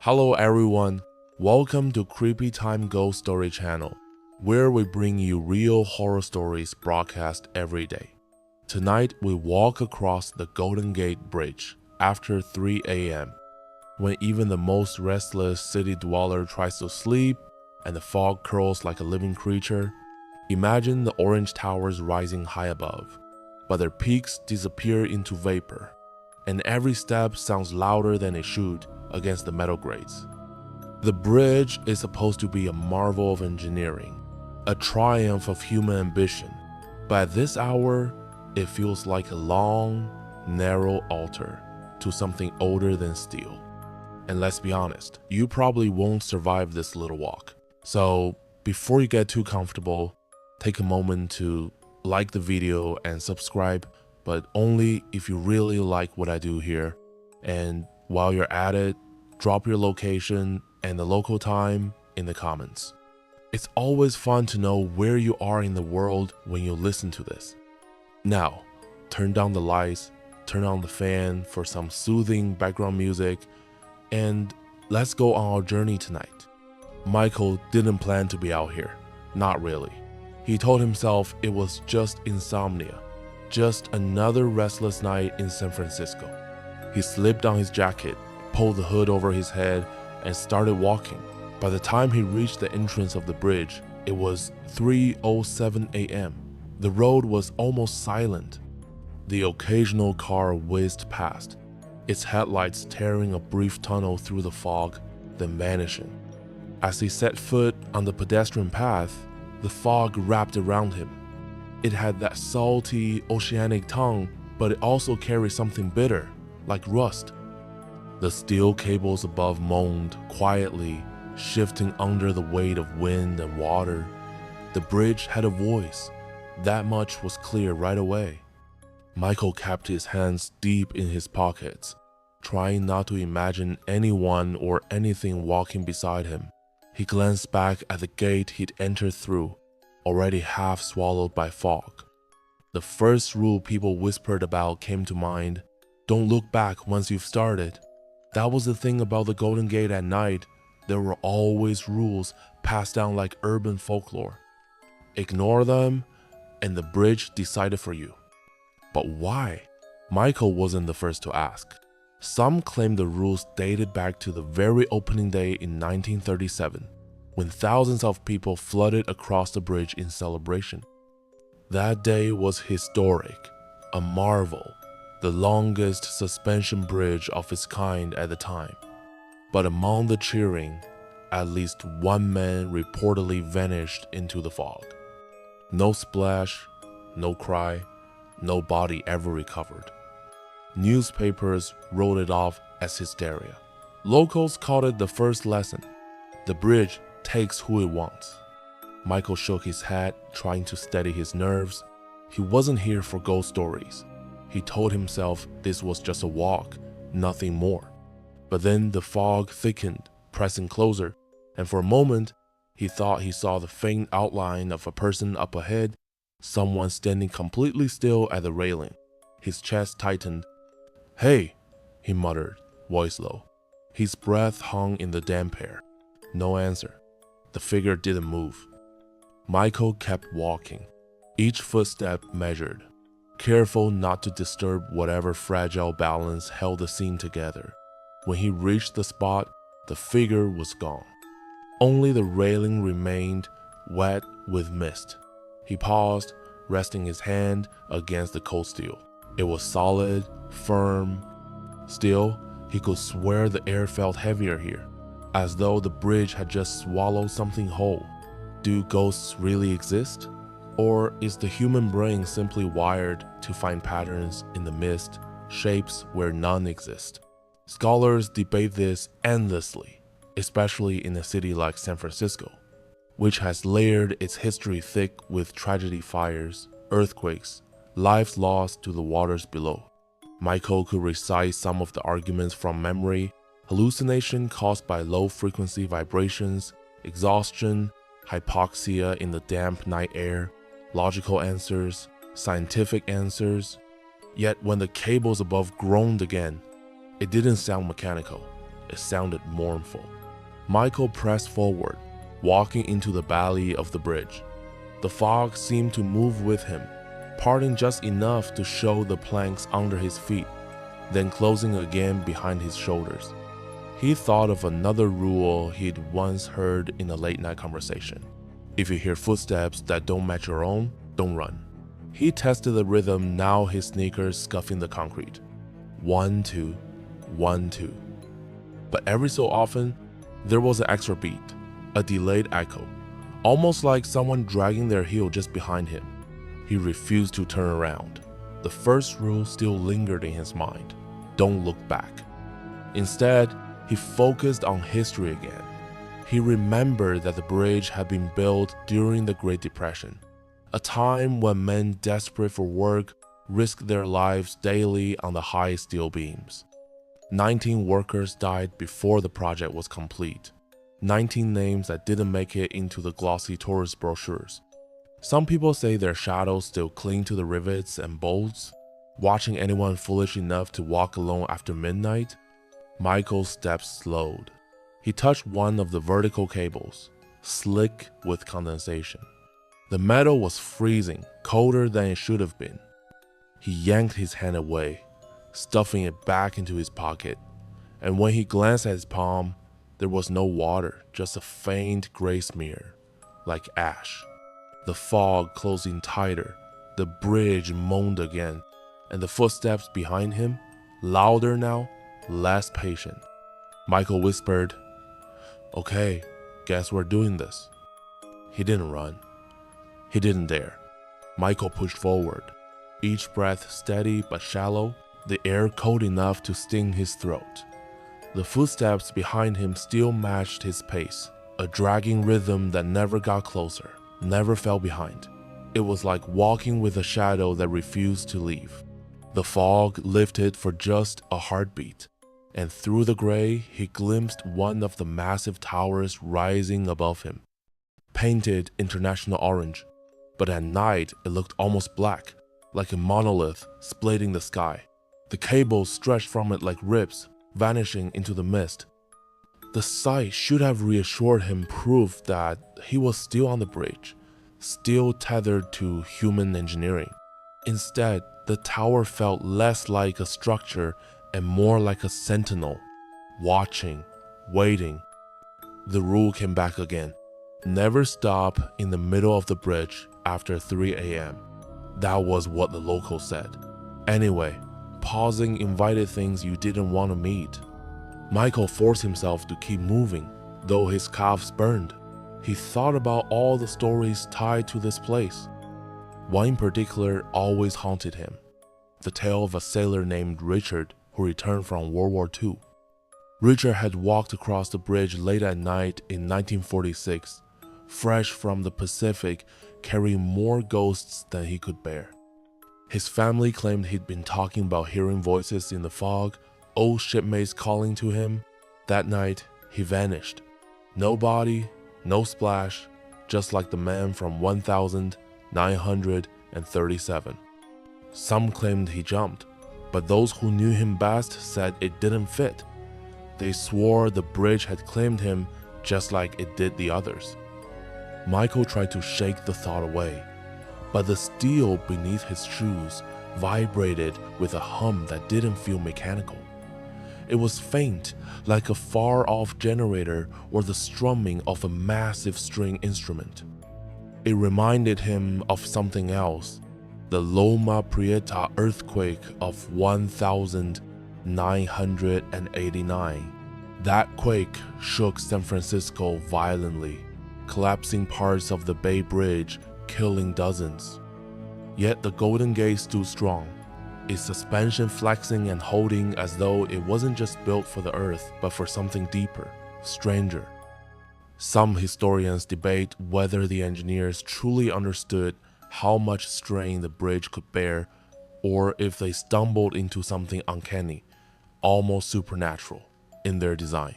Hello everyone, welcome to Creepy Time Ghost Story channel, where we bring you real horror stories broadcast every day. Tonight we walk across the Golden Gate Bridge after 3 a.m. when even the most restless city dweller tries to sleep and the fog curls like a living creature. Imagine the orange towers rising high above, but their peaks disappear into vapor, and every step sounds louder than it should against the metal grates. The bridge is supposed to be a marvel of engineering, a triumph of human ambition, but at this hour, it feels like a long, narrow altar to something older than steel. And let's be honest, you probably won't survive this little walk. So before you get too comfortable, take a moment to like the video and subscribe, but only if you really like what I do here. And while you're at it, drop your location and the local time in the comments. It's always fun to know where you are in the world when you listen to this. Now, turn down the lights, turn on the fan for some soothing background music, and let's go on our journey tonight. Michael didn't plan to be out here, not really. He told himself it was just insomnia, just another restless night in San Francisco. He slipped on his jacket, pulled the hood over his head, and started walking. By the time he reached the entrance of the bridge, it was 3:07 a.m. The road was almost silent. The occasional car whizzed past, its headlights tearing a brief tunnel through the fog, then vanishing. As he set foot on the pedestrian path, the fog wrapped around him. It had that salty, oceanic tongue, but it also carried something bitter, like rust. The steel cables above moaned quietly, shifting under the weight of wind and water. The bridge had a voice. That much was clear right away. Michael kept his hands deep in his pockets, trying not to imagine anyone or anything walking beside him. He glanced back at the gate he'd entered through, already half swallowed by fog. The first rule people whispered about came to mind: don't look back once you've started. That was the thing about the Golden Gate at night. There were always rules passed down like urban folklore. Ignore them, and the bridge decided for you. But why? Michael wasn't the first to ask. Some claim the rules dated back to the very opening day in 1937, when thousands of people flooded across the bridge in celebration. That day was historic, a marvel, the longest suspension bridge of its kind at the time. But among the cheering, at least one man reportedly vanished into the fog. No splash, no cry, no body ever recovered. Newspapers wrote it off as hysteria. Locals called it the first lesson. The bridge takes who it wants. Michael shook his head, trying to steady his nerves. He wasn't here for ghost stories. He told himself this was just a walk, nothing more. But then the fog thickened, pressing closer, and for a moment, he thought he saw the faint outline of a person up ahead, someone standing completely still at the railing. His chest tightened. "Hey," he muttered, voice low. His breath hung in the damp air. No answer. The figure didn't move. Michael kept walking, each footstep measured, careful not to disturb whatever fragile balance held the scene together. When he reached the spot, the figure was gone. Only the railing remained, wet with mist. He paused, resting his hand against the cold steel. It was solid, firm. Still, he could swear the air felt heavier here, as though the bridge had just swallowed something whole. Do ghosts really exist? Or is the human brain simply wired to find patterns in the mist, shapes where none exist? Scholars debate this endlessly, especially in a city like San Francisco, which has layered its history thick with tragedy, fires, earthquakes, lives lost to the waters below. Michael could recite some of the arguments from memory: hallucination caused by low-frequency vibrations, exhaustion, hypoxia in the damp night air, logical answers, scientific answers. Yet when the cables above groaned again, it didn't sound mechanical. it sounded mournful. Michael pressed forward, walking into the valley of the bridge. The fog seemed to move with him, parting just enough to show the planks under his feet, then closing again behind his shoulders. He thought of another rule he'd once heard in a late-night conversation. If you hear footsteps that don't match your own, don't run. He tested the rhythm, now his sneakers scuffing the concrete. 1, 2, 1, 2. But every so often, there was an extra beat, a delayed echo, almost like someone dragging their heel just behind him. He refused to turn around. The first rule still lingered in his mind. Don't look back. Instead, he focused on history again. He remembered that the bridge had been built during the Great Depression, a time when men desperate for work risked their lives daily on the high steel beams. 19 workers died before the project was complete. 19 names that didn't make it into the glossy tourist brochures. Some people say their shadows still cling to the rivets and bolts. Watching anyone foolish enough to walk alone after midnight, Michael's steps slowed. He touched one of the vertical cables, slick with condensation. The metal was freezing, colder than it should have been. He yanked his hand away, stuffing it back into his pocket, and when he glanced at his palm, there was no water, just a faint gray smear, like ash. The fog closing tighter, the bridge moaned again, and the footsteps behind him, louder now, less patient. Michael whispered, "Okay, guess we're doing this." He didn't run. He didn't dare. Michael pushed forward, each breath steady but shallow, the air cold enough to sting his throat. The footsteps behind him still matched his pace, a dragging rhythm that never got closer, never fell behind. It was like walking with a shadow that refused to leave. The fog lifted for just a heartbeat, and through the gray, he glimpsed one of the massive towers rising above him, painted international orange, but at night it looked almost black, like a monolith splitting the sky. The cables stretched from it like ribs, vanishing into the mist. The sight should have reassured him, proof that he was still on the bridge, still tethered to human engineering. Instead, the tower felt less like a structure and more like a sentinel, watching, waiting. The rule came back again. Never stop in the middle of the bridge after 3 a.m. That was what the locals said. Anyway, pausing invited things you didn't want to meet. Michael forced himself to keep moving, though his calves burned. He thought about all the stories tied to this place. One in particular always haunted him, the tale of a sailor named Richard who returned from World War II. Richard had walked across the bridge late at night in 1946, fresh from the Pacific, carrying more ghosts than he could bear. His family claimed he'd been talking about hearing voices in the fog, old shipmates calling to him. That night, he vanished. No body, no splash, just like the man from 1937. Some claimed he jumped, but those who knew him best said it didn't fit. They swore the bridge had claimed him just like it did the others. Michael tried to shake the thought away, but the steel beneath his shoes vibrated with a hum that didn't feel mechanical. It was faint, like a far-off generator or the strumming of a massive string instrument. It reminded him of something else, the Loma Prieta earthquake of 1989. That quake shook San Francisco violently, collapsing parts of the Bay Bridge, killing dozens. Yet the Golden Gate stood strong, its suspension flexing and holding as though it wasn't just built for the earth, but for something deeper, stranger. Some historians debate whether the engineers truly understood how much strain the bridge could bear, or if they stumbled into something uncanny, almost supernatural, in their design.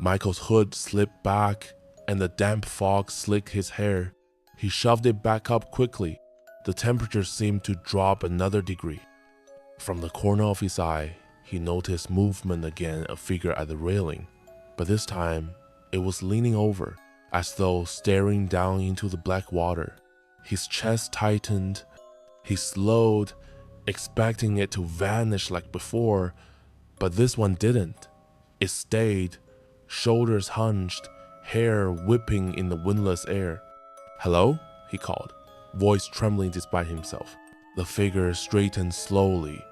Michael's hood slipped back, and the damp fog slicked his hair. He shoved it back up quickly. The temperature seemed to drop another degree. From the corner of his eye, he noticed movement again, a figure at the railing, but this time it was leaning over, as though staring down into the black water. His chest tightened. He slowed, expecting it to vanish like before, but this one didn't. It stayed, shoulders hunched, hair whipping in the windless air. "Hello?" he called, voice trembling despite himself. The figure straightened slowly,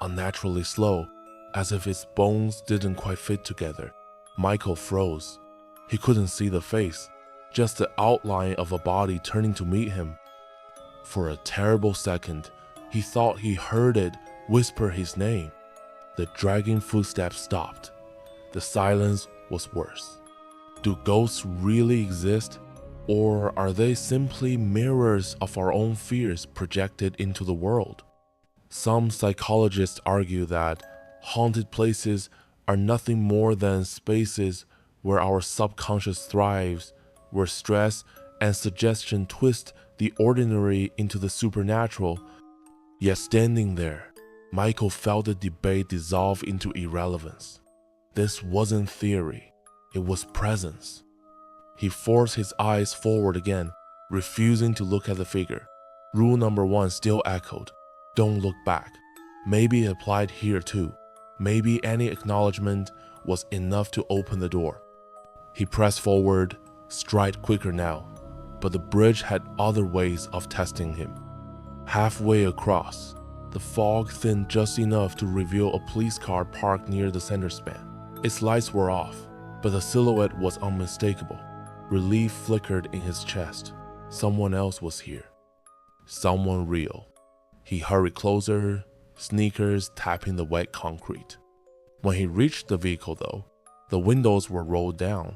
unnaturally slow, as if its bones didn't quite fit together. Michael froze. He couldn't see the face, just the outline of a body turning to meet him. For a terrible second, he thought he heard it whisper his name. The dragging footsteps stopped. The silence was worse. Do ghosts really exist? Or are they simply mirrors of our own fears projected into the world? Some psychologists argue that haunted places are nothing more than spaces where our subconscious thrives, where stress and suggestion twist the ordinary into the supernatural. Yet standing there, Michael felt the debate dissolve into irrelevance. This wasn't theory, it was presence. He forced his eyes forward again, refusing to look at the figure. Rule number 1 still echoed: don't look back. Maybe it applied here too. Maybe any acknowledgement was enough to open the door. He pressed forward, stride quicker now, but the bridge had other ways of testing him. Halfway across, the fog thinned just enough to reveal a police car parked near the center span. Its lights were off, but the silhouette was unmistakable. Relief flickered in his chest. Someone else was here. Someone real. He hurried closer, sneakers tapping the wet concrete. When he reached the vehicle though, the windows were rolled down,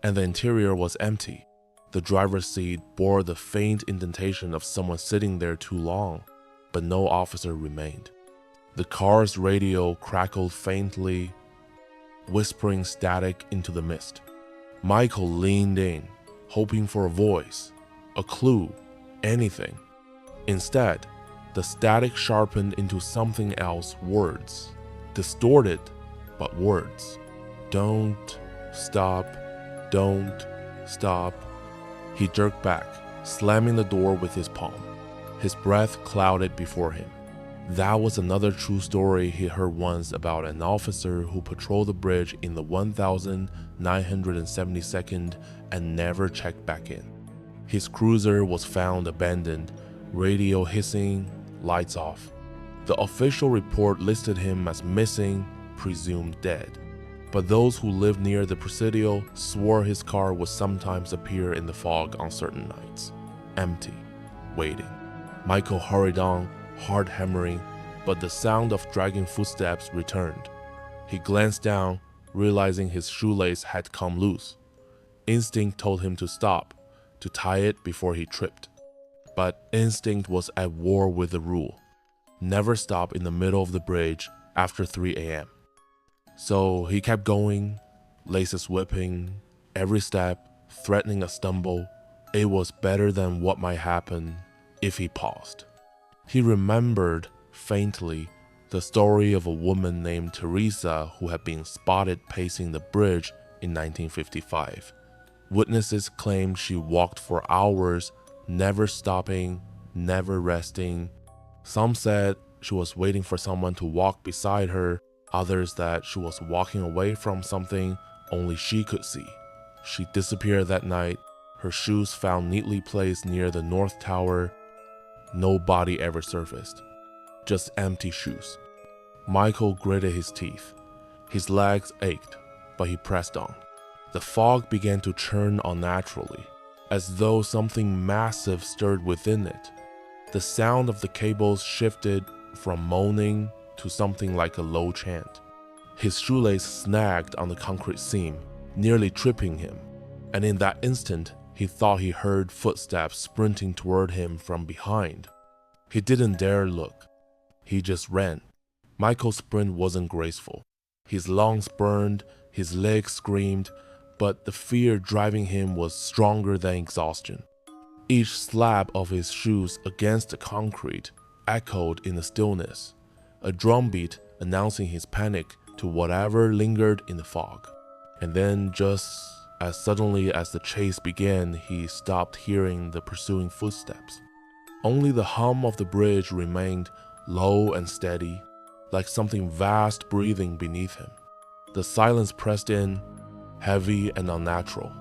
and the interior was empty. The driver's seat bore the faint indentation of someone sitting there too long, but no officer remained. The car's radio crackled faintly, whispering static into the mist. Michael leaned in, hoping for a voice, a clue, anything. Instead, the static sharpened into something else, words. Distorted, but words. Don't stop, don't stop. He jerked back, slamming the door with his palm. His breath clouded before him. That was another true story he heard once about an officer who patrolled the bridge in the 1972nd and never checked back in. His cruiser was found abandoned, radio hissing, lights off. The official report listed him as missing, presumed dead. But those who lived near the Presidio swore his car would sometimes appear in the fog on certain nights, empty, waiting. Michael hurried on, heart hammering, but the sound of dragging footsteps returned. He glanced down, realizing his shoelace had come loose. Instinct told him to stop, to tie it before he tripped. But instinct was at war with the rule: never stop in the middle of the bridge after 3 a.m. So he kept going, laces whipping, every step threatening a stumble. It was better than what might happen if he paused. He remembered faintly the story of a woman named Teresa who had been spotted pacing the bridge in 1955. Witnesses claimed she walked for hours, never stopping, never resting. Some said she was waiting for someone to walk beside her, others that she was walking away from something only she could see. She disappeared that night, her shoes found neatly placed near the North Tower. No body ever surfaced, just empty shoes. Michael gritted his teeth. His legs ached, but he pressed on. The fog began to churn unnaturally, as though something massive stirred within it. The sound of the cables shifted from moaning to something like a low chant. His shoelace snagged on the concrete seam, nearly tripping him, and in that instant, he thought he heard footsteps sprinting toward him from behind. He didn't dare look. He just ran. Michael's sprint wasn't graceful. His lungs burned, his legs screamed, but the fear driving him was stronger than exhaustion. Each slap of his shoes against the concrete echoed in the stillness, a drumbeat announcing his panic to whatever lingered in the fog. And then, just as suddenly as the chase began, he stopped hearing the pursuing footsteps. Only the hum of the bridge remained low and steady, like something vast breathing beneath him. The silence pressed in, heavy and unnatural.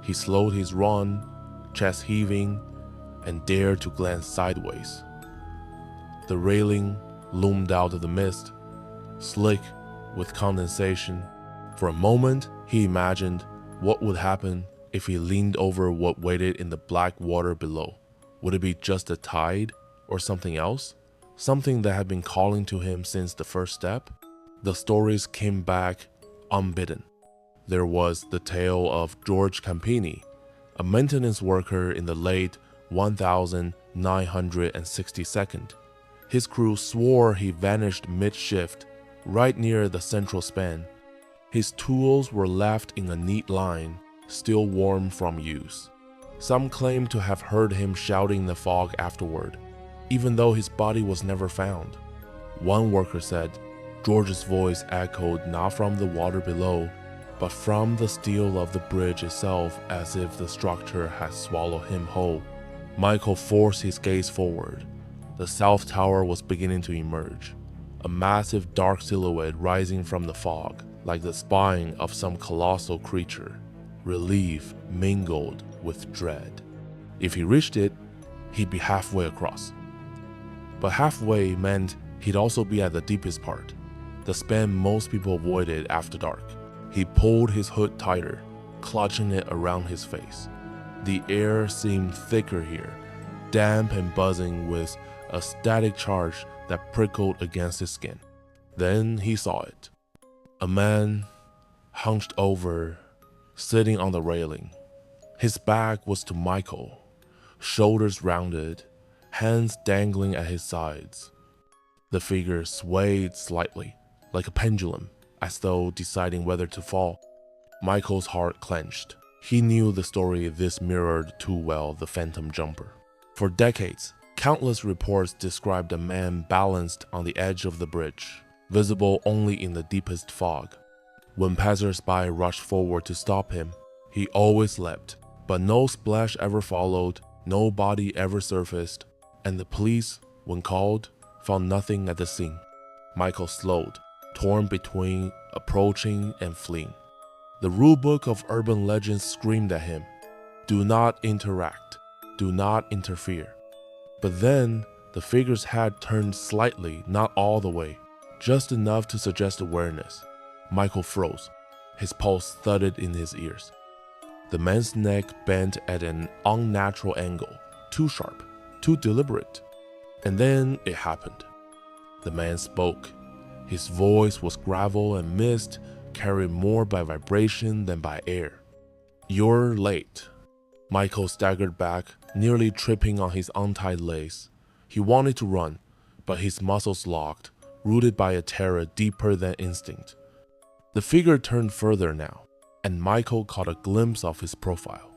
He slowed his run, chest heaving, and dared to glance sideways. The railing loomed out of the mist, slick with condensation. For a moment, he imagined what would happen if he leaned over what waited in the black water below. Would it be just a tide or something else? Something that had been calling to him since the first step? The stories came back unbidden. There was the tale of George Campini, a maintenance worker in the late 1962nd. His crew swore he vanished mid-shift, right near the central span. His tools were left in a neat line, still warm from use. Some claimed to have heard him shouting in the fog afterward, even though his body was never found. One worker said George's voice echoed not from the water below, but from the steel of the bridge itself, as if the structure had swallowed him whole. Michael forced his gaze forward. The south tower was beginning to emerge, a massive dark silhouette rising from the fog, like the spine of some colossal creature. Relief mingled with dread. If he reached it, he'd be halfway across. But halfway meant he'd also be at the deepest part, the span most people avoided after dark. He pulled his hood tighter, clutching it around his face. The air seemed thicker here, damp and buzzing with a static charge that prickled against his skin. Then he saw it. A man, hunched over, sitting on the railing. His back was to Michael, shoulders rounded, hands dangling at his sides. The figure swayed slightly, like a pendulum, as though deciding whether to fall. Michael's heart clenched. He knew the story this mirrored too well the phantom jumper. For decades, countless reports described a man balanced on the edge of the bridge, visible only in the deepest fog. When passers-by rushed forward to stop him, he always leapt, but no splash ever followed, no body ever surfaced, and the police, when called, found nothing at the scene. Michael slowed, torn between approaching and fleeing. The rulebook of urban legends screamed at him, "Do not interact, do not interfere." But then, the figure's head turned slightly, not all the way, just enough to suggest awareness. Michael froze. His pulse thudded in his ears. The man's neck bent at an unnatural angle, too sharp, too deliberate. And then it happened. The man spoke. His voice was gravel and mist, carried more by vibration than by air. "You're late." Michael staggered back, nearly tripping on his untied lace. He wanted to run, but his muscles locked, rooted by a terror deeper than instinct. The figure turned further now, and Michael caught a glimpse of his profile.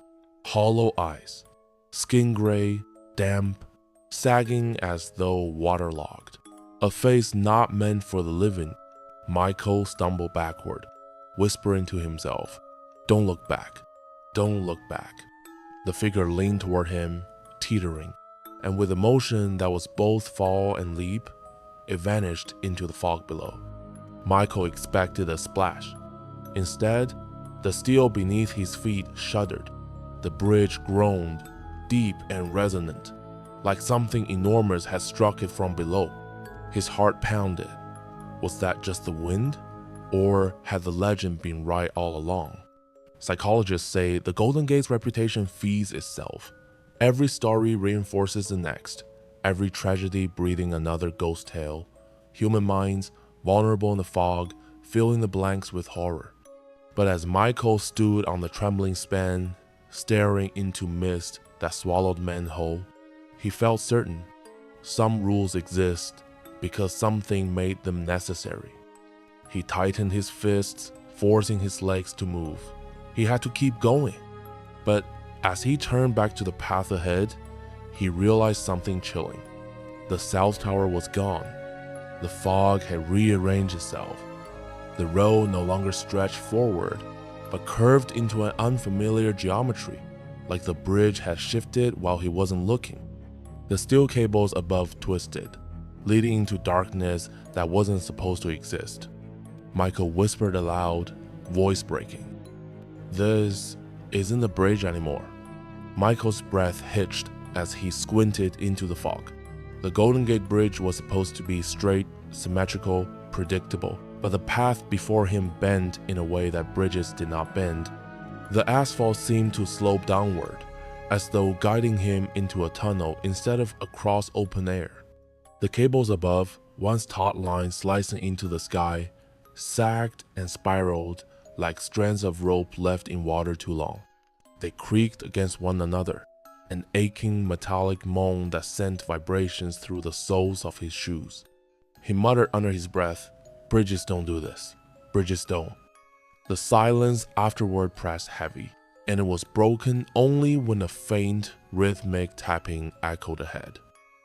Hollow eyes, skin gray, damp, sagging as though waterlogged. A face not meant for the living. Michael stumbled backward, whispering to himself, "Don't look back, don't look back." The figure leaned toward him, teetering, and with a motion that was both fall and leap, it vanished into the fog below. Michael expected a splash. Instead, the steel beneath his feet shuddered. The bridge groaned, deep and resonant, like something enormous had struck it from below. His heart pounded. Was that just the wind? Or had the legend been right all along? Psychologists say the Golden Gate's reputation feeds itself. Every story reinforces the next, every tragedy breathing another ghost tale. Human minds, vulnerable in the fog, filling the blanks with horror. But as Michael stood on the trembling span, staring into mist that swallowed men whole, he felt certain some rules exist because something made them necessary. He tightened his fists, forcing his legs to move. He had to keep going. But as he turned back to the path ahead, he realized something chilling. The South Tower was gone. The fog had rearranged itself. The road no longer stretched forward, but curved into an unfamiliar geometry, like the bridge had shifted while he wasn't looking. The steel cables above twisted, leading into darkness that wasn't supposed to exist. Michael whispered aloud, voice breaking. "This isn't the bridge anymore." Michael's breath hitched as he squinted into the fog. The Golden Gate Bridge was supposed to be straight, symmetrical, predictable, but the path before him bent in a way that bridges did not bend. The asphalt seemed to slope downward, as though guiding him into a tunnel instead of across open air. The cables above, once taut lines slicing into the sky, sagged and spiraled like strands of rope left in water too long. They creaked against one another, an aching metallic moan that sent vibrations through the soles of his shoes. He muttered under his breath, "Bridges don't do this. Bridges don't." The silence afterward pressed heavy, and it was broken only when a faint, rhythmic tapping echoed ahead.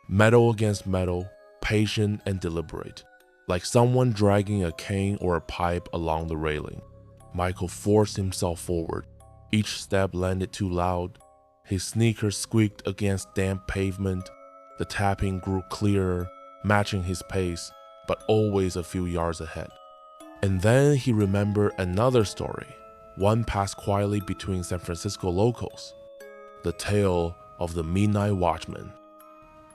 Metal against metal, patient and deliberate, like someone dragging a cane or a pipe along the railing. Michael forced himself forward. Each step landed too loud. His sneakers squeaked against damp pavement. The tapping grew clearer, matching his pace, but always a few yards ahead. And then he remembered another story, one passed quietly between San Francisco locals. The tale of the Midnight Watchman.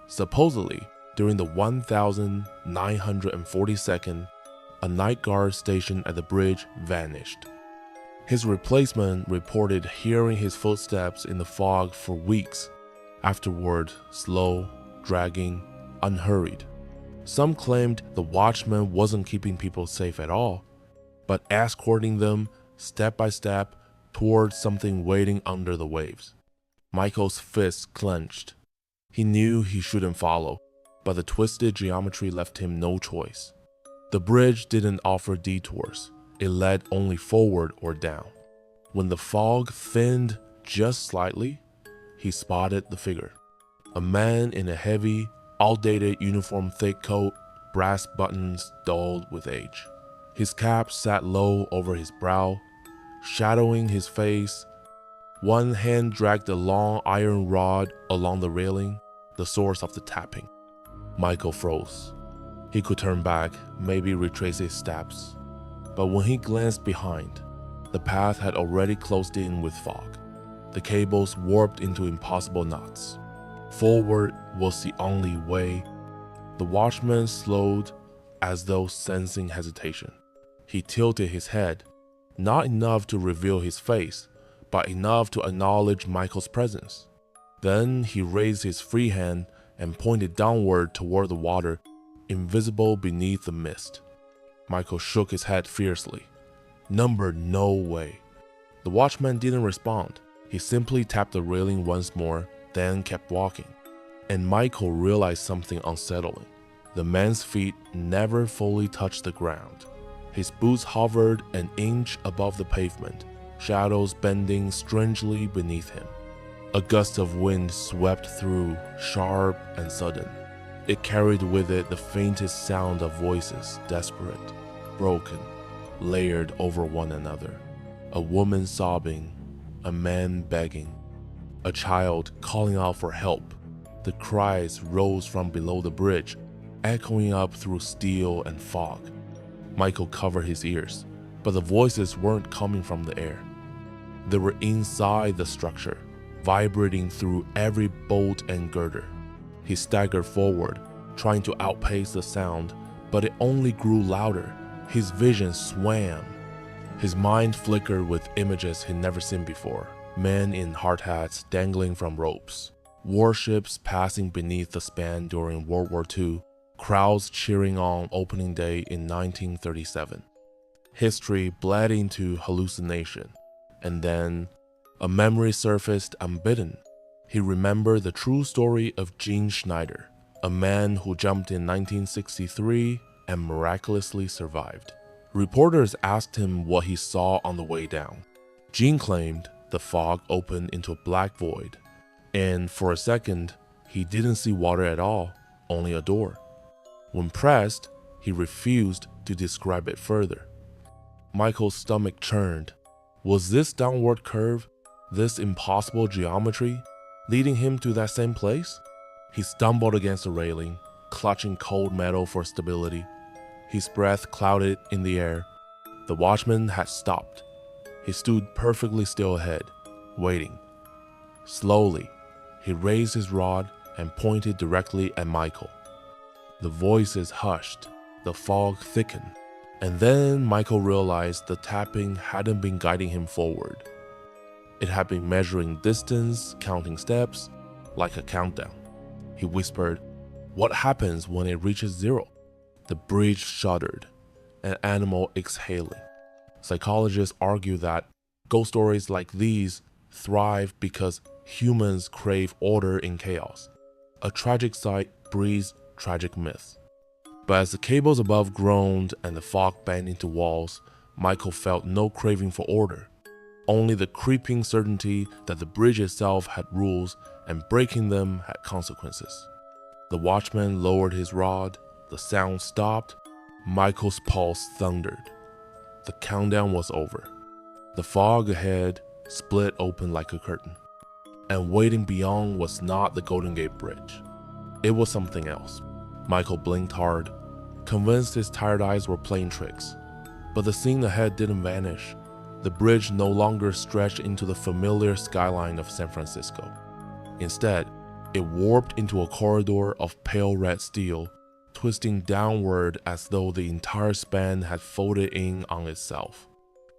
Supposedly, during the 1942nd, a night guard stationed at the bridge vanished. His replacement reported hearing his footsteps in the fog for weeks, afterward slow, dragging, unhurried. Some claimed the watchman wasn't keeping people safe at all, but escorting them step by step towards something waiting under the waves. Michael's fists clenched. He knew he shouldn't follow, but the twisted geometry left him no choice. The bridge didn't offer detours. It led only forward or down. When the fog thinned just slightly, he spotted the figure. A man in a heavy, outdated uniform, thick coat, brass buttons dulled with age. His cap sat low over his brow, shadowing his face. One hand dragged a long iron rod along the railing, the source of the tapping. Michael froze. He could turn back, maybe retrace his steps. But when he glanced behind, the path had already closed in with fog. The cables warped into impossible knots. Forward was the only way. The watchman slowed as though sensing hesitation. He tilted his head, not enough to reveal his face, but enough to acknowledge Michael's presence. Then he raised his free hand and pointed downward toward the water, invisible beneath the mist. Michael shook his head fiercely. Number no way. The watchman didn't respond. He simply tapped the railing once more, then kept walking. And Michael realized something unsettling. The man's feet never fully touched the ground. His boots hovered an inch above the pavement, shadows bending strangely beneath him. A gust of wind swept through, sharp and sudden. It carried with it the faintest sound of voices, desperate, broken, layered over one another. A woman sobbing, a man begging, a child calling out for help. The cries rose from below the bridge, echoing up through steel and fog. Michael covered his ears, but the voices weren't coming from the air. They were inside the structure, vibrating through every bolt and girder. He staggered forward, trying to outpace the sound, but it only grew louder. His vision swam. His mind flickered with images he'd never seen before. Men in hard hats dangling from ropes, warships passing beneath the span during World War II, crowds cheering on opening day in 1937. History bled into hallucination, and then a memory surfaced unbidden. He remembered the true story of Gene Schneider, a man who jumped in 1963 and miraculously survived. Reporters asked him what he saw on the way down. Gene claimed the fog opened into a black void, and for a second, he didn't see water at all, only a door. When pressed, He refused to describe it further. Michael's stomach churned. Was this downward curve, this impossible geometry, leading him to that same place? He stumbled against the railing, clutching cold metal for stability. His breath clouded in the air. The watchman had stopped. He stood perfectly still ahead, waiting. Slowly, he raised his rod and pointed directly at Michael. The voices hushed, the fog thickened, and then Michael realized the tapping hadn't been guiding him forward. It had been measuring distance, counting steps, like a countdown. He whispered, "What happens when it reaches 0? The bridge shuddered, an animal exhaling. Psychologists argue that ghost stories like these thrive because humans crave order in chaos. A tragic sight breeds tragic myths. But as the cables above groaned and the fog bent into walls, Michael felt no craving for order, only the creeping certainty that the bridge itself had rules and breaking them had consequences. The watchman lowered his rod, the sound stopped, Michael's pulse thundered. The countdown was over. The fog ahead split open like a curtain. And waiting beyond was not the Golden Gate Bridge. It was something else. Michael blinked hard, convinced his tired eyes were playing tricks. But the scene ahead didn't vanish. The bridge no longer stretched into the familiar skyline of San Francisco. Instead, it warped into a corridor of pale red steel, twisting downward as though the entire span had folded in on itself.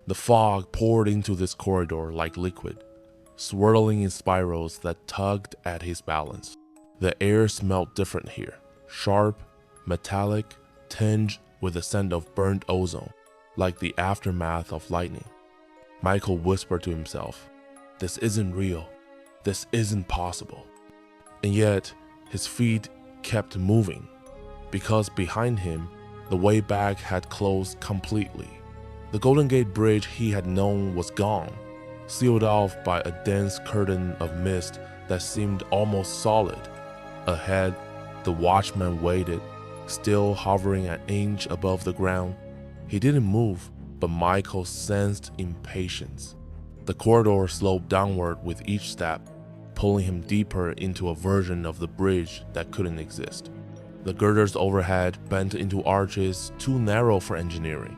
The fog poured into this corridor like liquid, swirling in spirals that tugged at his balance. The air smelled different here, sharp, metallic, tinged with the scent of burnt ozone, like the aftermath of lightning. Michael whispered to himself, "This isn't real. This isn't possible." And yet, his feet kept moving, because behind him, the way back had closed completely. The Golden Gate Bridge he had known was gone, sealed off by a dense curtain of mist that seemed almost solid. Ahead, the watchman waited, still hovering an inch above the ground. He didn't move, but Michael sensed impatience. The corridor sloped downward with each step, pulling him deeper into a version of the bridge that couldn't exist. The girders overhead bent into arches too narrow for engineering,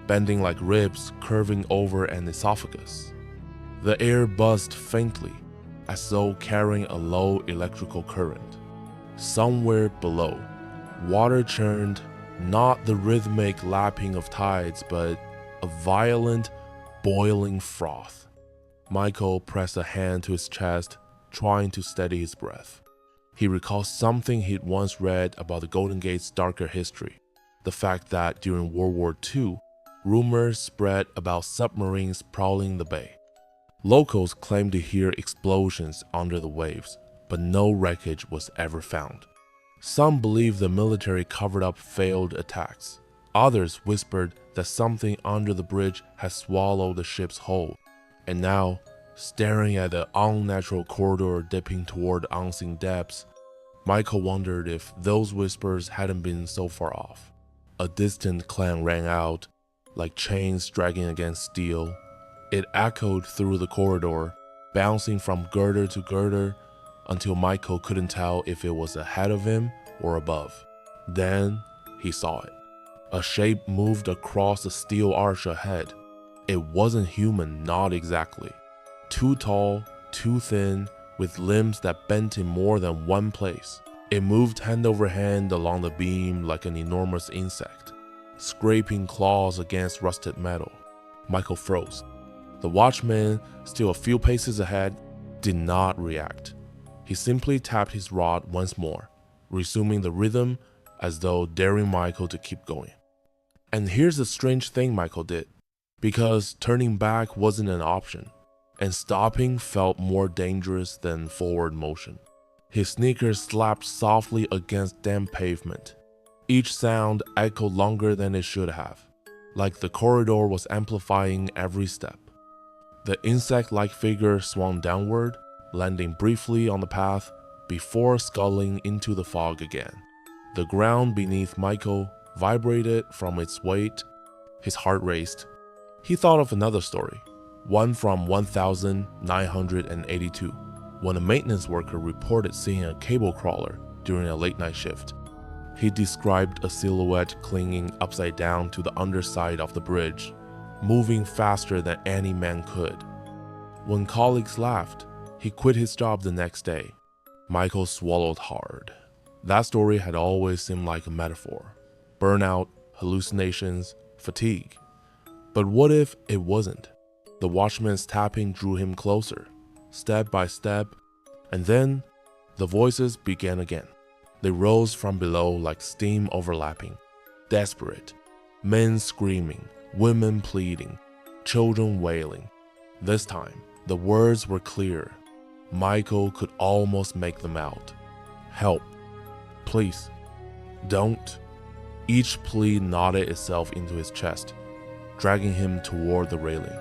bending like ribs curving over an esophagus. The air buzzed faintly, as though carrying a low electrical current. Somewhere below, water churned, not the rhythmic lapping of tides, but a violent, boiling froth. Michael pressed a hand to his chest, trying to steady his breath. He recalled something he'd once read about the Golden Gate's darker history, the fact that during World War II, rumors spread about submarines prowling the bay. Locals claimed to hear explosions under the waves, but no wreckage was ever found. Some believed the military covered up failed attacks. Others whispered that something under the bridge had swallowed the ship's hull. And now, staring at the unnatural corridor dipping toward unseen depths, Michael wondered if those whispers hadn't been so far off. A distant clang rang out, like chains dragging against steel. It echoed through the corridor, bouncing from girder to girder, until Michael couldn't tell if it was ahead of him or above. Then he saw it. A shape moved across the steel arch ahead. It wasn't human, not exactly. Too tall, too thin, with limbs that bent in more than one place. It moved hand over hand along the beam like an enormous insect, scraping claws against rusted metal. Michael froze. The watchman, still a few paces ahead, did not react. He simply tapped his rod once more, resuming the rhythm as though daring Michael to keep going. And here's the strange thing Michael did, because turning back wasn't an option, and stopping felt more dangerous than forward motion. His sneakers slapped softly against damp pavement. Each sound echoed longer than it should have, like the corridor was amplifying every step. The insect-like figure swung downward, landing briefly on the path before sculling into the fog again. The ground beneath Michael vibrated from its weight. His heart raced. He thought of another story, one from 1982, when a maintenance worker reported seeing a cable crawler during a late-night shift. He described a silhouette clinging upside down to the underside of the bridge, moving faster than any man could. When colleagues laughed, he quit his job the next day. Michael swallowed hard. That story had always seemed like a metaphor. Burnout, hallucinations, fatigue. But what if it wasn't? The watchman's tapping drew him closer, step by step, and then the voices began again. They rose from below like steam overlapping, desperate. Men screaming, women pleading, children wailing. This time, the words were clear. Michael could almost make them out. Help. Please. Don't. Each plea knotted itself into his chest, dragging him toward the railing.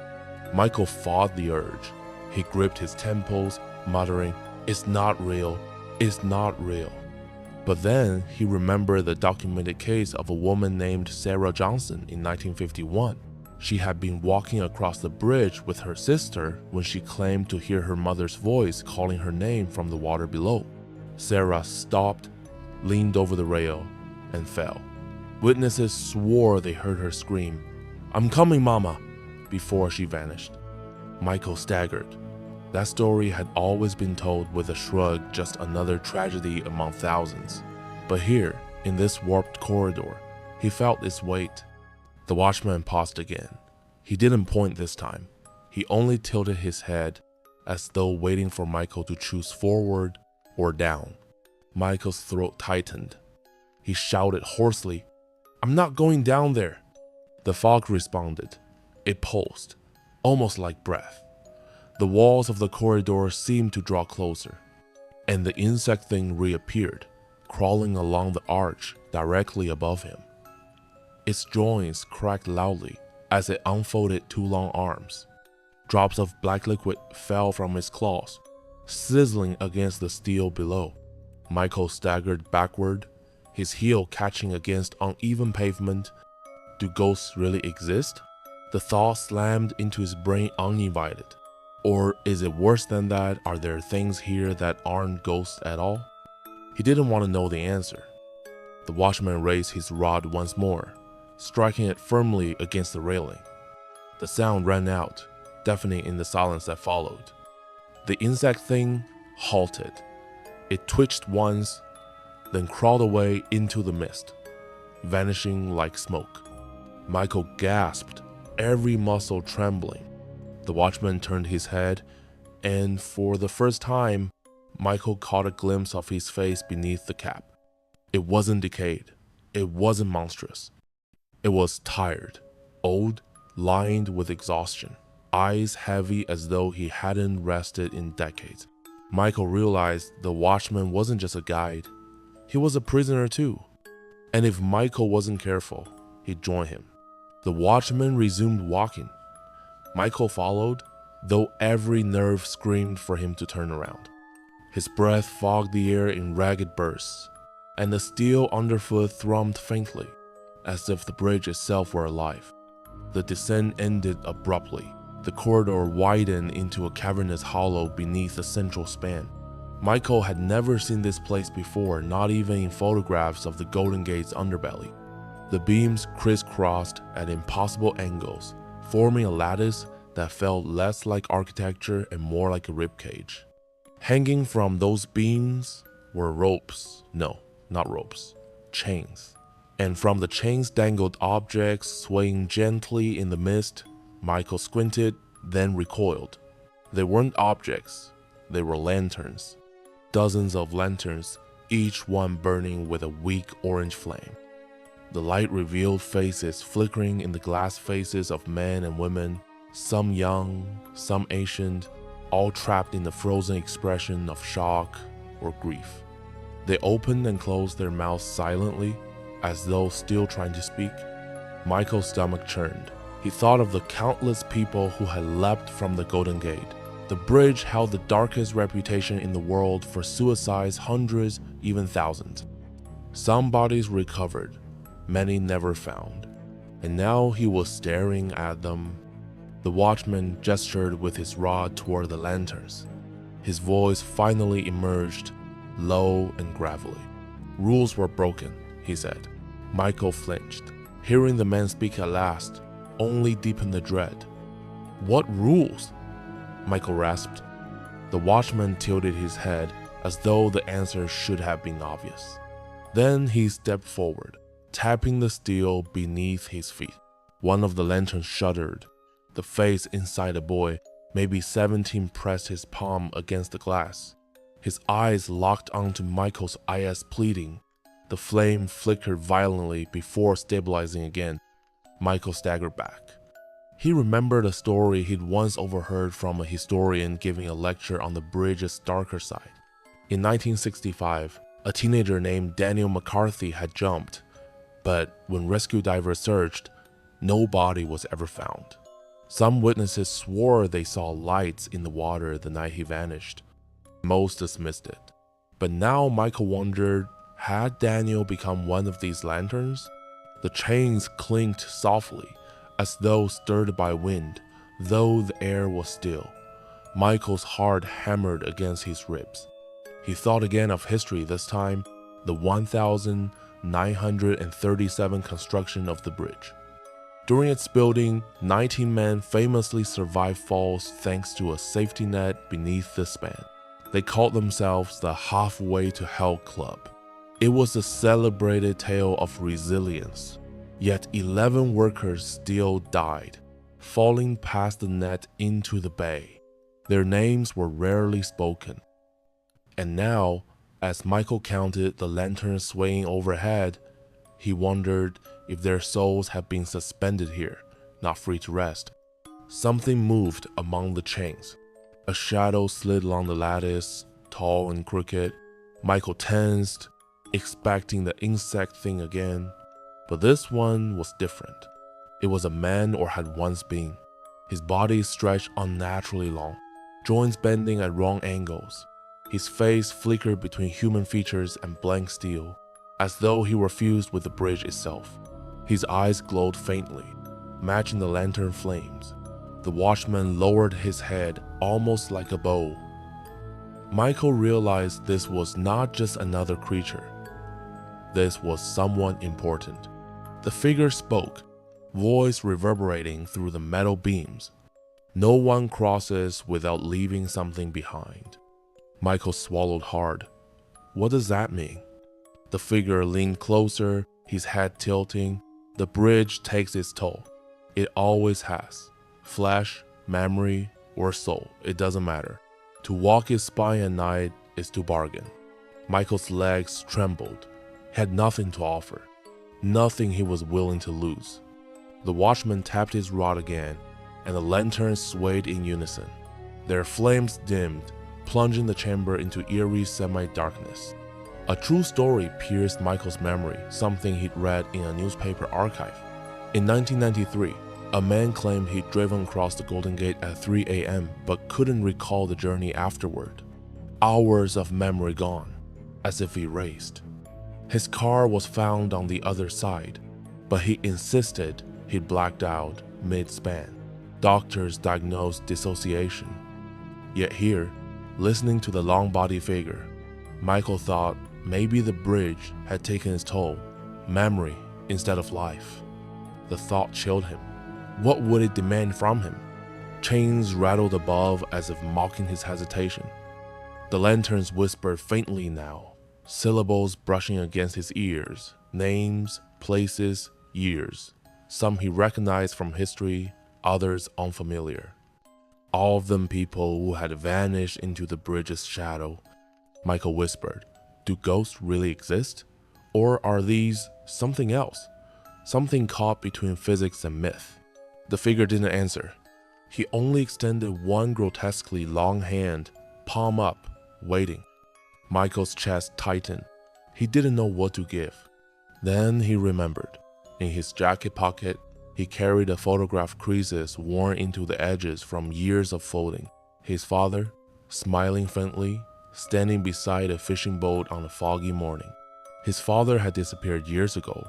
Michael fought the urge. He gripped his temples, muttering, "It's not real. It's not real." But then he remembered the documented case of a woman named Sarah Johnson in 1951. She had been walking across the bridge with her sister when she claimed to hear her mother's voice calling her name from the water below. Sarah stopped, leaned over the rail, and fell. Witnesses swore they heard her scream, "I'm coming, Mama," before she vanished. Michael staggered. That story had always been told with a shrug, just another tragedy among thousands. But here, in this warped corridor, he felt its weight. The watchman paused again. He didn't point this time. He only tilted his head, as though waiting for Michael to choose forward or down. Michael's throat tightened. He shouted hoarsely, "I'm not going down there." The fog responded. It pulsed, almost like breath. The walls of the corridor seemed to draw closer, and the insect thing reappeared, crawling along the arch directly above him. Its joints cracked loudly as it unfolded two long arms. Drops of black liquid fell from its claws, sizzling against the steel below. Michael staggered backward, his heel catching against uneven pavement. Do ghosts really exist? The thought slammed into his brain uninvited. Or is it worse than that? Are there things here that aren't ghosts at all? He didn't want to know the answer. The watchman raised his rod once more, striking it firmly against the railing. The sound ran out, deafening in the silence that followed. The insect thing halted. It twitched once, then crawled away into the mist, vanishing like smoke. Michael gasped, every muscle trembling. The watchman turned his head, and for the first time, Michael caught a glimpse of his face beneath the cap. It wasn't decayed. It wasn't monstrous. It was tired, old, lined with exhaustion, eyes heavy as though he hadn't rested in decades. Michael realized the watchman wasn't just a guide. He was a prisoner too. And if Michael wasn't careful, he'd join him. The watchman resumed walking. Michael followed, though every nerve screamed for him to turn around. His breath fogged the air in ragged bursts, and the steel underfoot thrummed faintly, as if the bridge itself were alive. The descent ended abruptly. The corridor widened into a cavernous hollow beneath the central span. Michael had never seen this place before, not even in photographs of the Golden Gate's underbelly. The beams crisscrossed at impossible angles, forming a lattice that felt less like architecture and more like a ribcage. Hanging from those beams were ropes. No, not ropes. Chains. And from the chains dangled objects swaying gently in the mist. Michael squinted, then recoiled. They weren't objects. They were lanterns. Dozens of lanterns, each one burning with a weak orange flame. The light revealed faces flickering in the glass faces of men and women, some young, some ancient, all trapped in the frozen expression of shock or grief. They opened and closed their mouths silently, as though still trying to speak. Michael's stomach churned. He thought of the countless people who had leapt from the Golden Gate. The bridge held the darkest reputation in the world for suicides, hundreds, even thousands. Some bodies recovered, many never found. And now he was staring at them. The watchman gestured with his rod toward the lanterns. His voice finally emerged, low and gravelly. "Rules were broken," he said. Michael flinched. Hearing the man speak at last only deepened the dread. "What rules?" Michael rasped. The watchman tilted his head as though the answer should have been obvious. Then he stepped forward, tapping the steel beneath his feet. One of the lanterns shuddered. The face inside the boy, maybe 17, pressed his palm against the glass. His eyes locked onto Michael's eyes, pleading. The flame flickered violently before stabilizing again. Michael staggered back. He remembered a story he'd once overheard from a historian giving a lecture on the bridge's darker side. In 1965, a teenager named Daniel McCarthy had jumped, but when rescue divers searched, no body was ever found. Some witnesses swore they saw lights in the water the night he vanished. Most dismissed it. But now Michael wondered, had Daniel become one of these lanterns? The chains clinked softly, as though stirred by wind, though the air was still. Michael's heart hammered against his ribs. He thought again of history, this time, the 1937 construction of the bridge. During its building, 19 men famously survived falls thanks to a safety net beneath the span. They called themselves the Halfway to Hell Club. It was a celebrated tale of resilience. Yet 11 workers still died, falling past the net into the bay. Their names were rarely spoken. And now, as Michael counted the lanterns swaying overhead, he wondered if their souls had been suspended here, not free to rest. Something moved among the chains. A shadow slid along the lattice, tall and crooked. Michael tensed, expecting the insect thing again. But this one was different. It was a man, or had once been. His body stretched unnaturally long, joints bending at wrong angles. His face flickered between human features and blank steel, as though he were fused with the bridge itself. His eyes glowed faintly, matching the lantern flames. The watchman lowered his head almost like a bow. Michael realized this was not just another creature. This was someone important. The figure spoke, voice reverberating through the metal beams. No one crosses without leaving something behind. Michael swallowed hard. What does that mean? The figure leaned closer, his head tilting. The bridge takes its toll. It always has. Flesh, memory, or soul, it doesn't matter. To walk its spine at night is to bargain. Michael's legs trembled. He had nothing to offer. Nothing he was willing to lose. The watchman tapped his rod again, and the lanterns swayed in unison. Their flames dimmed, plunging the chamber into eerie semi-darkness. A true story pierced Michael's memory, something he'd read in a newspaper archive. In 1993, a man claimed he'd driven across the Golden Gate at 3 a.m. but couldn't recall the journey afterward. Hours of memory gone, as if erased. His car was found on the other side, but he insisted he'd blacked out mid-span. Doctors diagnosed dissociation. Yet here, listening to the long-body figure, Michael thought maybe the bridge had taken its toll, memory instead of life. The thought chilled him. What would it demand from him? Chains rattled above as if mocking his hesitation. The lanterns whispered faintly now, syllables brushing against his ears, names, places, years. Some he recognized from history, others unfamiliar. All of them people who had vanished into the bridge's shadow. Michael whispered, "Do ghosts really exist? Or are these something else? Something caught between physics and myth?" The figure didn't answer. He only extended one grotesquely long hand, palm up, waiting. Michael's chest tightened. He didn't know what to give. Then he remembered. In his jacket pocket, he carried a photograph creases worn into the edges from years of folding. His father, smiling faintly, standing beside a fishing boat on a foggy morning. His father had disappeared years ago.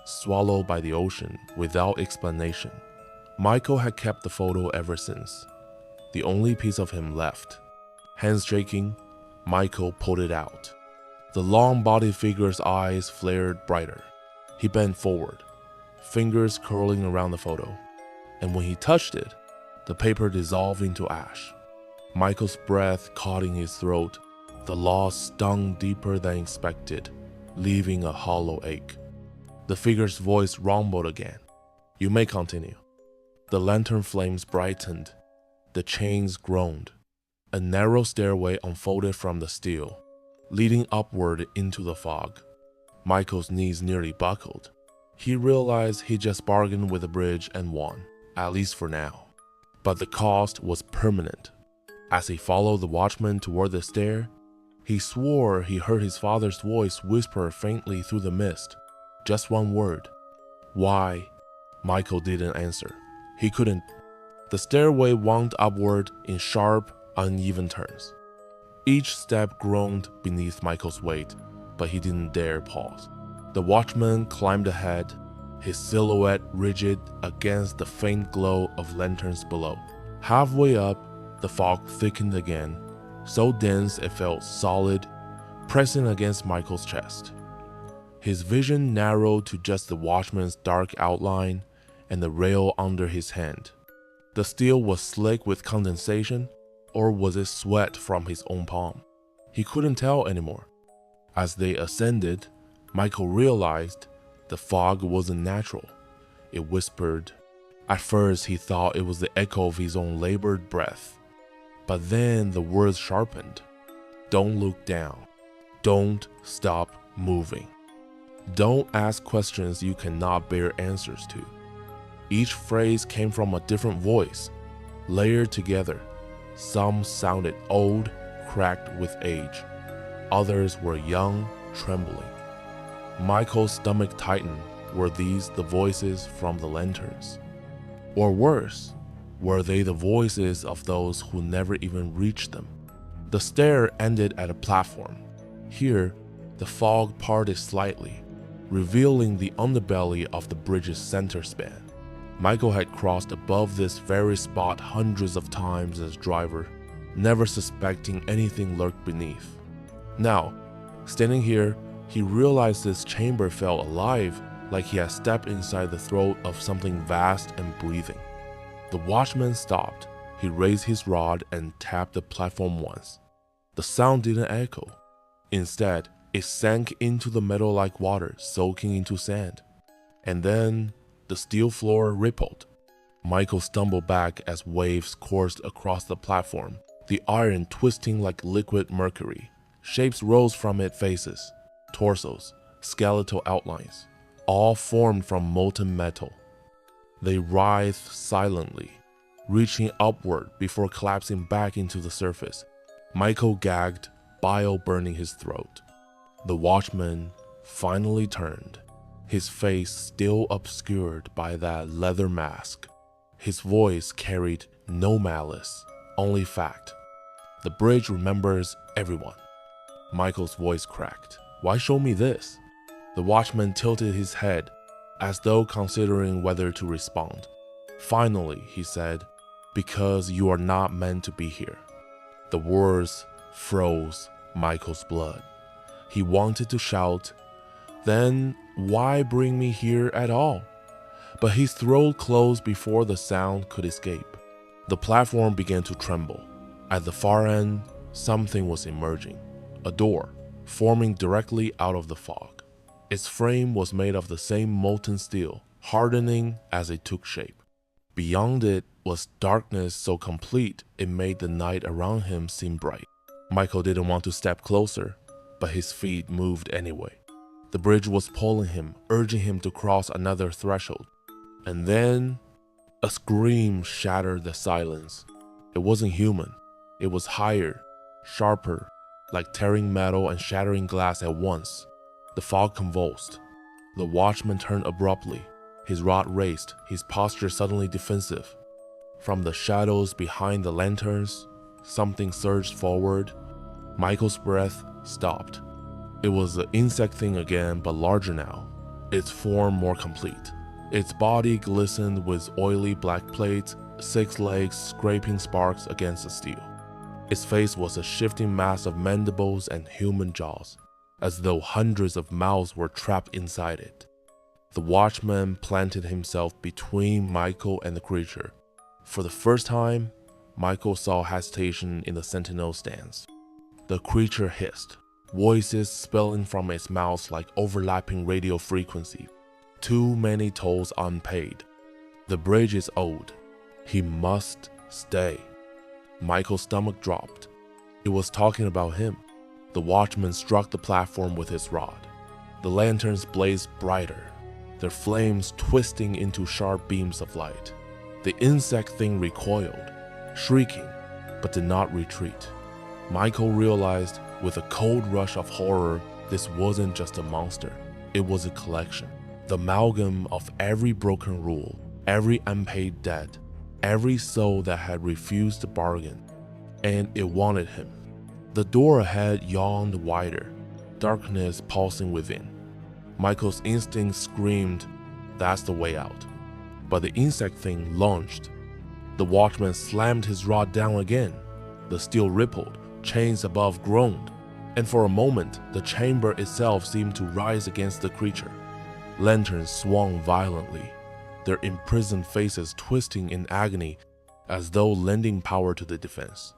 swallowed by the ocean without explanation. Michael had kept the photo ever since, the only piece of him left. Hands shaking, Michael pulled it out. The long-bodied figure's eyes flared brighter. He bent forward, fingers curling around the photo, and when he touched it, the paper dissolved into ash. Michael's breath caught in his throat. The loss stung deeper than expected, leaving a hollow ache. The figure's voice rumbled again. "You may continue." The lantern flames brightened. The chains groaned. A narrow stairway unfolded from the steel, leading upward into the fog. Michael's knees nearly buckled. He realized he just bargained with the bridge and won, at least for now. But the cost was permanent. As he followed the watchman toward the stair, he swore he heard his father's voice whisper faintly through the mist. Just one word. "Why?" Michael didn't answer. He couldn't. The stairway wound upward in sharp, uneven turns. Each step groaned beneath Michael's weight, but he didn't dare pause. The watchman climbed ahead, his silhouette rigid against the faint glow of lanterns below. Halfway up, the fog thickened again, so dense it felt solid, pressing against Michael's chest. His vision narrowed to just the watchman's dark outline and the rail under his hand. The steel was slick with condensation, or was it sweat from his own palm? He couldn't tell anymore. As they ascended, Michael realized the fog wasn't natural. It whispered. At first, he thought it was the echo of his own labored breath. But then the words sharpened. Don't look down. Don't stop moving. Don't ask questions you cannot bear answers to. Each phrase came from a different voice, layered together. Some sounded old, cracked with age. Others were young, trembling. Michael's stomach tightened. Were these the voices from the lanterns? Or worse, were they the voices of those who never even reached them? The stair ended at a platform. Here, the fog parted slightly, revealing the underbelly of the bridge's center span. Michael had crossed above this very spot hundreds of times as driver, never suspecting anything lurked beneath. Now, standing here, he realized this chamber felt alive, like he had stepped inside the throat of something vast and breathing. The watchman stopped. He raised his rod and tapped the platform once. The sound didn't echo. Instead, it sank into the metal like water, soaking into sand. And then the steel floor rippled. Michael stumbled back as waves coursed across the platform, the iron twisting like liquid mercury. Shapes rose from its faces, torsos, skeletal outlines, all formed from molten metal. They writhed silently, reaching upward before collapsing back into the surface. Michael gagged, bile burning his throat. The watchman finally turned, his face still obscured by that leather mask. His voice carried no malice, only fact. The bridge remembers everyone. Michael's voice cracked. Why show me this? The watchman tilted his head, as though considering whether to respond. Finally, he said, because you are not meant to be here. The words froze Michael's blood. He wanted to shout, then why bring me here at all? But his throat closed before the sound could escape. The platform began to tremble. At the far end, something was emerging. A door, forming directly out of the fog. Its frame was made of the same molten steel, hardening as it took shape. Beyond it was darkness so complete it made the night around him seem bright. Michael didn't want to step closer, but his feet moved anyway. The bridge was pulling him, urging him to cross another threshold. And then, a scream shattered the silence. It wasn't human. It was higher, sharper, like tearing metal and shattering glass at once. The fog convulsed. The watchman turned abruptly, his rod raised, his posture suddenly defensive. From the shadows behind the lanterns, something surged forward. Michael's breath stopped. It was the insect thing again, but larger now. its form more complete. Its body glistened with oily black plates, 6 legs scraping sparks against the steel. Its face was a shifting mass of mandibles and human jaws, as though hundreds of mouths were trapped inside it. The watchman planted himself between Michael and the creature. For the first time, Michael saw hesitation in the sentinel's stance. The creature hissed, voices spilling from its mouth like overlapping radio frequency. Too many tolls unpaid. The bridge is old. He must stay. Michael's stomach dropped. It was talking about him. The watchman struck the platform with his rod. The lanterns blazed brighter, their flames twisting into sharp beams of light. The insect thing recoiled, shrieking, but did not retreat. Michael realized with a cold rush of horror, this wasn't just a monster, it was a collection. The amalgam of every broken rule, every unpaid debt, every soul that had refused to bargain, and it wanted him. The door ahead yawned wider, darkness pulsing within. Michael's instinct screamed, "That's the way out." But the insect thing lunged. The watchman slammed his rod down again. The steel rippled, chains above groaned, and for a moment the chamber itself seemed to rise against the creature. Lanterns swung violently, their imprisoned faces twisting in agony as though lending power to the defense.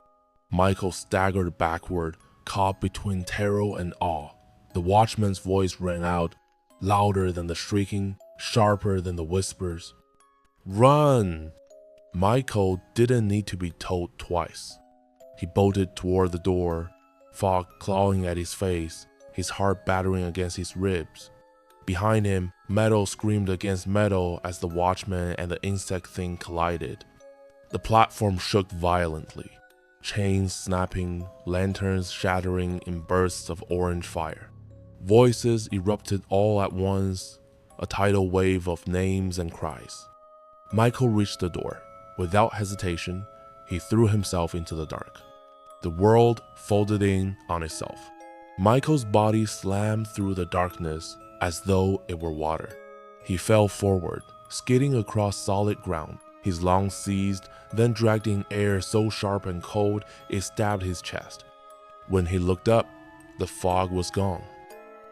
Michael staggered backward, caught between terror and awe. The watchman's voice rang out, louder than the shrieking, sharper than the whispers. "Run!" Michael didn't need to be told twice. He bolted toward the door, fog clawing at his face, his heart battering against his ribs. Behind him, metal screamed against metal as the watchman and the insect thing collided. The platform shook violently, chains snapping, lanterns shattering in bursts of orange fire. Voices erupted all at once, a tidal wave of names and cries. Michael reached the door. Without hesitation, he threw himself into the dark. The world folded in on itself. Michael's body slammed through the darkness as though it were water. He fell forward, skidding across solid ground, his lungs seized, then dragged in air so sharp and cold it stabbed his chest. When he looked up, the fog was gone.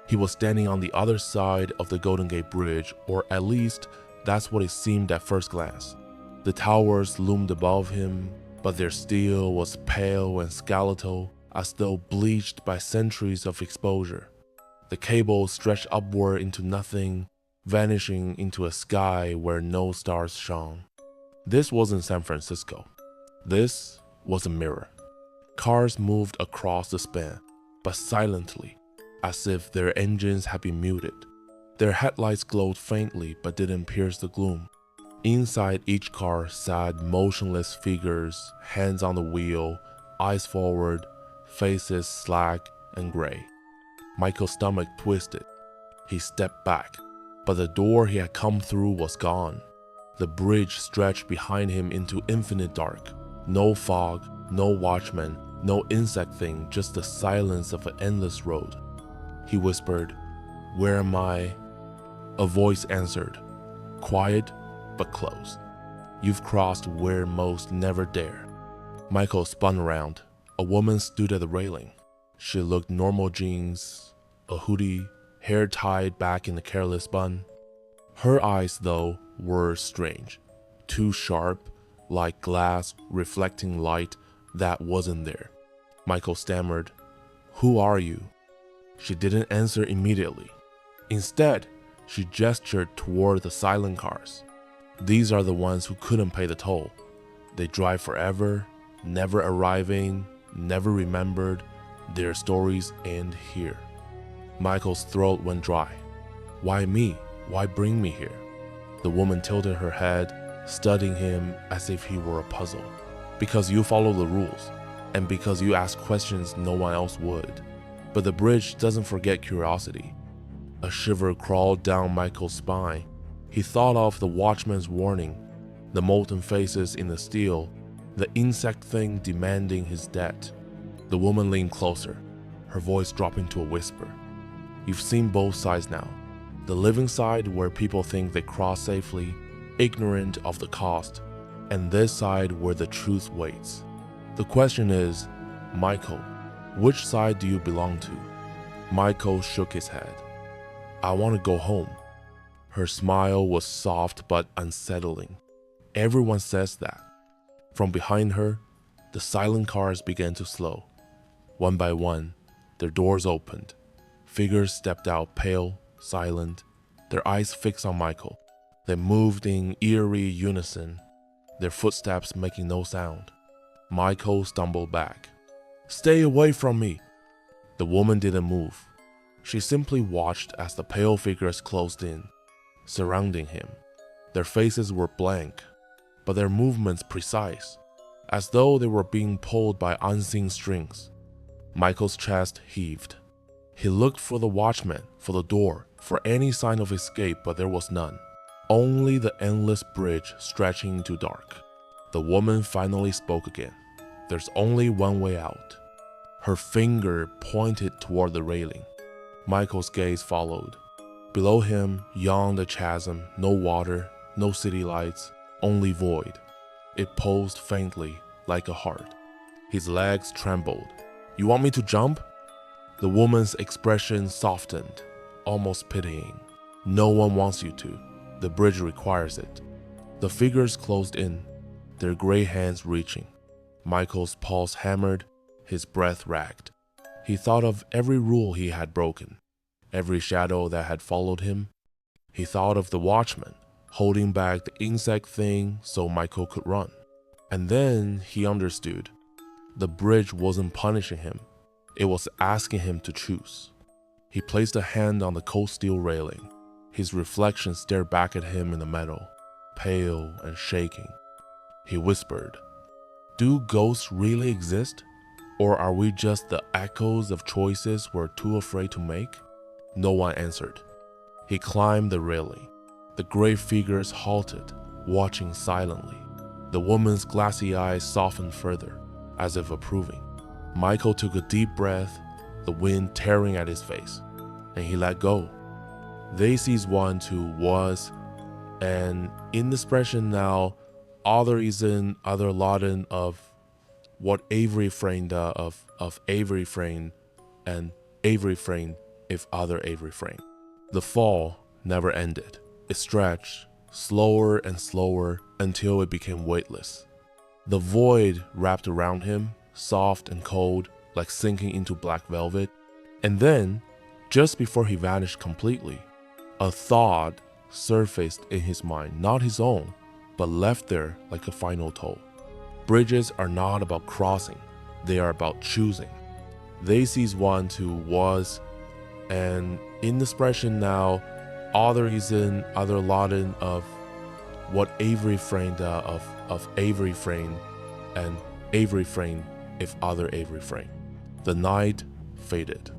He was standing on the other side of the Golden Gate Bridge, or at least that's what it seemed at first glance. The towers loomed above him, but their steel was pale and skeletal, as though bleached by centuries of exposure. The cables stretched upward into nothing, vanishing into a sky where no stars shone. This wasn't San Francisco. This was a mirror. Cars moved across the span, but silently, as if their engines had been muted. Their headlights glowed faintly but didn't pierce the gloom. Inside each car sat motionless figures, hands on the wheel, eyes forward, faces slack and gray. Michael's stomach twisted. He stepped back, but the door he had come through was gone. The bridge stretched behind him into infinite dark. No fog, no watchman, no insect thing, just the silence of an endless road. He whispered, "Where am I?" A voice answered, quiet but close. "You've crossed where most never dare." Michael spun around. A woman stood at the railing. She looked normal jeans, a hoodie, hair tied back in a careless bun. Her eyes, though, were strange, too sharp, like glass reflecting light that wasn't there. Michael stammered, "Who are you?" She didn't answer immediately. Instead, she gestured toward the silent cars. These are the ones who couldn't pay the toll. They drive forever, never arriving, never remembered. Their stories end here. Michael's throat went dry. Why me? Why bring me here? The woman tilted her head, studying him as if he were a puzzle. Because you follow the rules, and because you ask questions no one else would. But the bridge doesn't forget curiosity. A shiver crawled down Michael's spine. He thought of the watchman's warning, the molten faces in the steel, the insect thing demanding his debt. The woman leaned closer, her voice dropping to a whisper. "You've seen both sides now. The living side where people think they cross safely, ignorant of the cost, and this side where the truth waits. The question is, Michael, which side do you belong to? Michael shook his head. I want to go home. Her smile was soft but unsettling. Everyone says that. From behind her, the silent cars began to slow. One by one, their doors opened. Figures stepped out, pale, silent, their eyes fixed on Michael. They moved in eerie unison, their footsteps making no sound. Michael stumbled back. Stay away from me! The woman didn't move. She simply watched as the pale figures closed in, surrounding him. Their faces were blank, but their movements precise, as though they were being pulled by unseen strings. Michael's chest heaved. He looked for the watchman, for the door, for any sign of escape, but there was none. Only the endless bridge stretching into dark. The woman finally spoke again. There's only one way out. Her finger pointed toward the railing. Michael's gaze followed. Below him yawned a chasm, no water, no city lights, only void. It pulsed faintly, like a heart. His legs trembled. You want me to jump? The woman's expression softened, almost pitying. No one wants you to. The bridge requires it. The figures closed in, their gray hands reaching. Michael's pulse hammered, his breath ragged. He thought of every rule he had broken, every shadow that had followed him. He thought of the watchman, holding back the insect thing so Michael could run. And then he understood. The bridge wasn't punishing him. It was asking him to choose. He placed a hand on the cold steel railing. His reflection stared back at him in the metal, pale and shaking. He whispered, Do ghosts really exist? Or are we just the echoes of choices we're too afraid to make? No one answered. He climbed the railing. The gray figures halted, watching silently. The woman's glassy eyes softened further, as if approving. Michael took a deep breath, the wind tearing at his face, and he let go. They sees one to was, and in the expression now, other isn't other laden of what Avery framed of Avery frame, and Avery frame if other Avery frame. The fall never ended. It stretched, slower and slower, until it became weightless. The void wrapped around him, soft and cold, like sinking into black velvet. And then, just before he vanished completely, a thought surfaced in his mind, not his own, but left there like a final toll. Bridges are not about crossing, they are about choosing. They sees one to was, and in the expression now, other isn't other laden of what Avery framed of Avery frame, and Avery frame if other Avery frame. The night faded.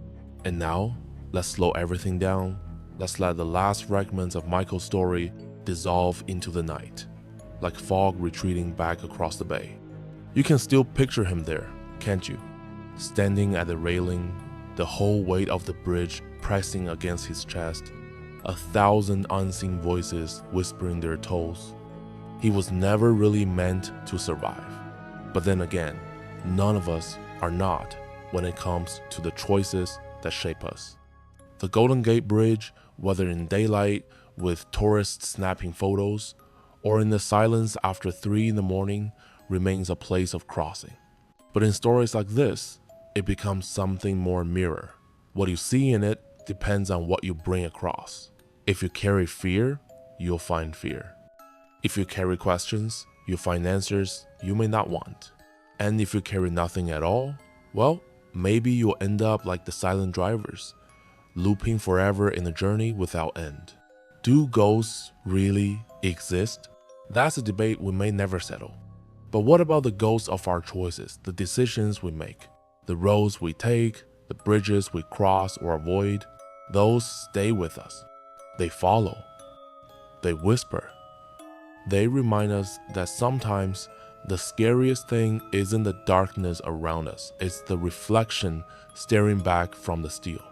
And now, let's slow everything down. Let's let the last fragments of Michael's story dissolve into the night, like fog retreating back across the bay. You can still picture him there, can't you? Standing at the railing, the whole weight of the bridge pressing against his chest, 1,000 unseen voices whispering their tolls. He was never really meant to survive. But then again, none of us are not when it comes to the choices that shape us. The Golden Gate Bridge, whether in daylight with tourists snapping photos, or in the silence after 3 in the morning, remains a place of crossing. But in stories like this, it becomes something more mirror. What you see in it depends on what you bring across. If you carry fear, you'll find fear. If you carry questions, you'll find answers you may not want. And if you carry nothing at all, well, maybe you'll end up like the silent drivers, looping forever in a journey without end. Do ghosts really exist? That's a debate we may never settle. But what about the ghosts of our choices, the decisions we make, the roads we take, the bridges we cross or avoid? Those stay with us. They follow. They whisper. They remind us that sometimes the scariest thing isn't the darkness around us, it's the reflection staring back from the steel.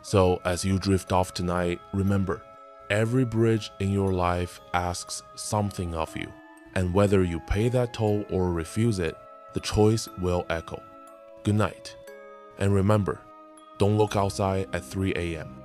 So as you drift off tonight, remember, every bridge in your life asks something of you, and whether you pay that toll or refuse it, the choice will echo. Good night. And remember, don't look outside at 3 a.m.